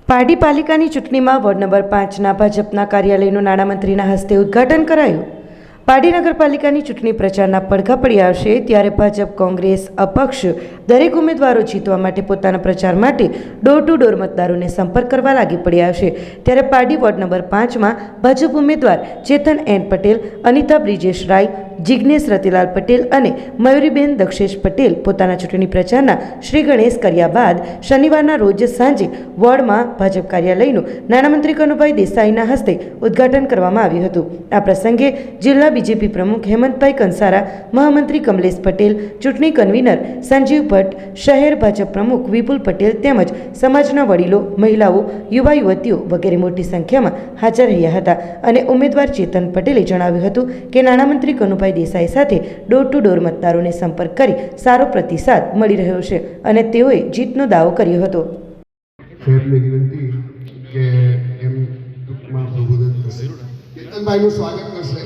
પારડી પાલિકાની ચૂંટણીમાં ward number 5ના ભાજપના કાર્યાલયનું નાણામંત્રીના હસ્તે ઉદ્ઘાટન કરાયું। પારડી નગરપાલિકાની ચૂંટણી પ્રચારના પડઘા પડ્યા છે ત્યારે ભાજપ, કોંગ્રેસ, અપક્ષ દરેક ઉમેદવારો જીતવા માટે પોતાના પ્રચાર માટે ડોર ટુ ડોર મતદારોને સંપર્ક કરવા લાગી પડ્યા છે। ત્યારે પારડી વોર્ડ નંબર 5માં ભાજપ ઉમેદવાર ચેતન એન પટેલ, અનિતા બ્રિજેશ રાય, જિગ્નેશ રતિલાલ પટેલ અને મયુરીબેન દક્ષેશ પટેલ પોતાના ચૂંટણી પ્રચારના શ્રી ગણેશ કર્યા બાદ શનિવારના રોજ સાંજે વોર્ડમાં ભાજપ કાર્યાલયનું નાણામંત્રી કનુભાઈ દેસાઈના હસ્તે ઉદ્ઘાટન કરવામાં આવ્યું હતું। આ પ્રસંગે જિલ્લા બીજેપી પ્રમુખ હેમંતભાઈ કંસારા, મહામંત્રી કમલેશ પટેલ, ચૂંટણી કન્વીનર સંજીવ ભટ્ટ, શહેર ભાજપ પ્રમુખ વિપુલ પટેલ તેમજ સમાજના વડીલો, મહિલાઓ, યુવા યુવતીઓ વગેરે મોટી સંખ્યામાં હાજર રહ્યા હતા અને ઉમેદવાર ચેતન પટેલે જણાવ્યું હતું કે નાણામંત્રી કનુભાઈ દેસાઈ સાથે ડોર ટુ ડોર મતદારોને સંપર્ક કરી સારો પ્રતિસાદ મળી રહ્યો છે અને તેઓએ જીતનો દાવો કર્યો હતો। ચેતનભાઈનું સ્વાગત કરશે।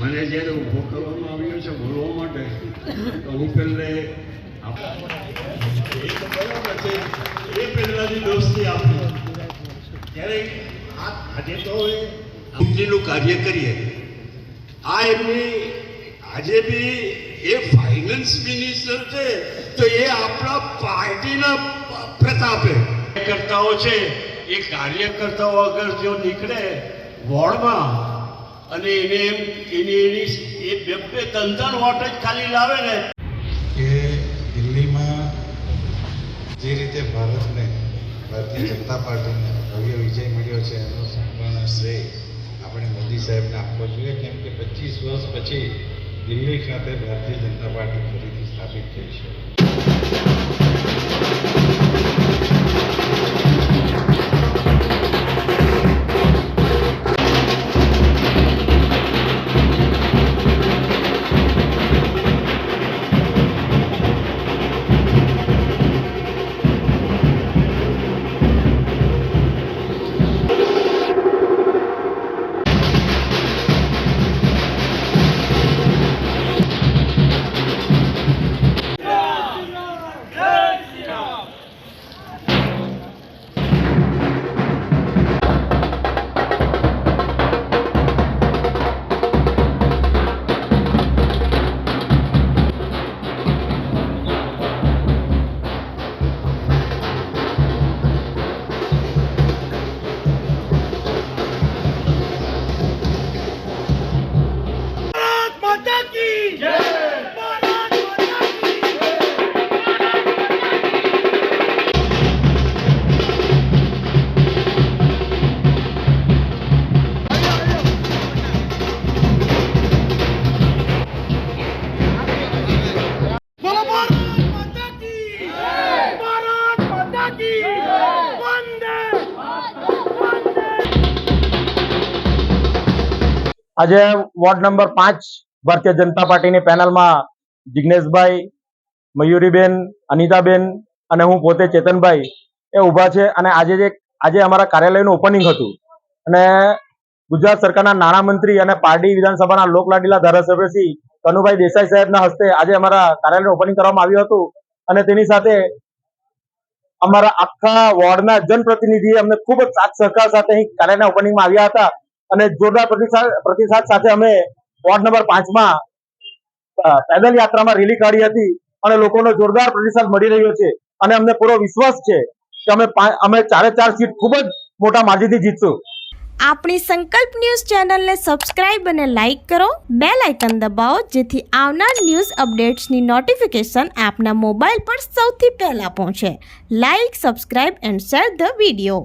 મને જ્યારે ઉભો કરવામાં આવ્યો છે બોલવા માટે તો હું પહેલે બરાબર છે એ પહેલાની દોસ્તી આપી ત્યારે આજે તો ચૂંટણીનું કાર્ય કરીએ। આ એમની આજે બી એ ફાઇનાન્સ મિનિસ્ટર છે તો એ આપણા પાર્ટીના પ્રતાપે કરતાઓ છે એ કાર્યકર્તાઓ અગર જો નીકળે વોર્ડમાં અને એને એની એ બે ત્રણ વોટ જ ખાલી લાવે ને કે દિલ્હીમાં જે રીતે ભારતીય જનતા પાર્ટીને ભવ્ય વિજય મળ્યો છે એનો સંપૂર્ણ શ્રેય આપણે મોદી સાહેબને આપવો જોઈએ, કેમ કે 25 વર્ષ પછી દિલ્હી ખાતે ભારતીય જનતા પાર્ટી ફરીથી સ્થાપિત થઈ છે। આજે વોર્ડ નંબર 5 ભારતીય જનતા પાર્ટીની પેનલમાં જિગ્નેશભાઈ, મયુરીબેન, અનિતાબેન અને હું પોતે ચેતનભાઈ એ ઊભા છે અને આજે અમારા કાર્યાલયનું ઓપનિંગ હતું અને ગુજરાત સરકારના નાણામંત્રી અને પારડી વિધાનસભાના લોકલાડીલા ધારાસભ્ય શ્રી કનુભાઈ દેસાઈ સાહેબના હસ્તે આજે અમારા કાર્યાલયનું ઓપનિંગ કરવામાં આવ્યું હતું અને તેની સાથે અમારા આખા વોર્ડના જનપ્રતિનિધિએ અમને ખૂબ જ સાથ સહકાર સાથે અહીં કાર્યાલયના ઓપનિંગમાં આવ્યા હતા અને જોરદાર પ્રતિસાદ સાથે અમે વોર્ડ નંબર 5માં પેદલ યાત્રામાં રેલી કાઢી હતી અને લોકોનો જોરદાર પ્રતિસાદ મળી રહ્યો છે અને અમને પૂરો વિશ્વાસ છે કે અમે 4 સીટ ખૂબ જ મોટા માર્જિનથી જીતશું। આપણી સંકલ્પ ન્યૂઝ ચેનલને સબસ્ક્રાઇબ અને લાઇક કરો, બેલ આઇકન દબાવો જેથી આવનાર ન્યૂઝ અપડેટ્સની નોટિફિકેશન આપના મોબાઈલ પર સૌથી પહેલા પહોંચે। Like, subscribe and share the video.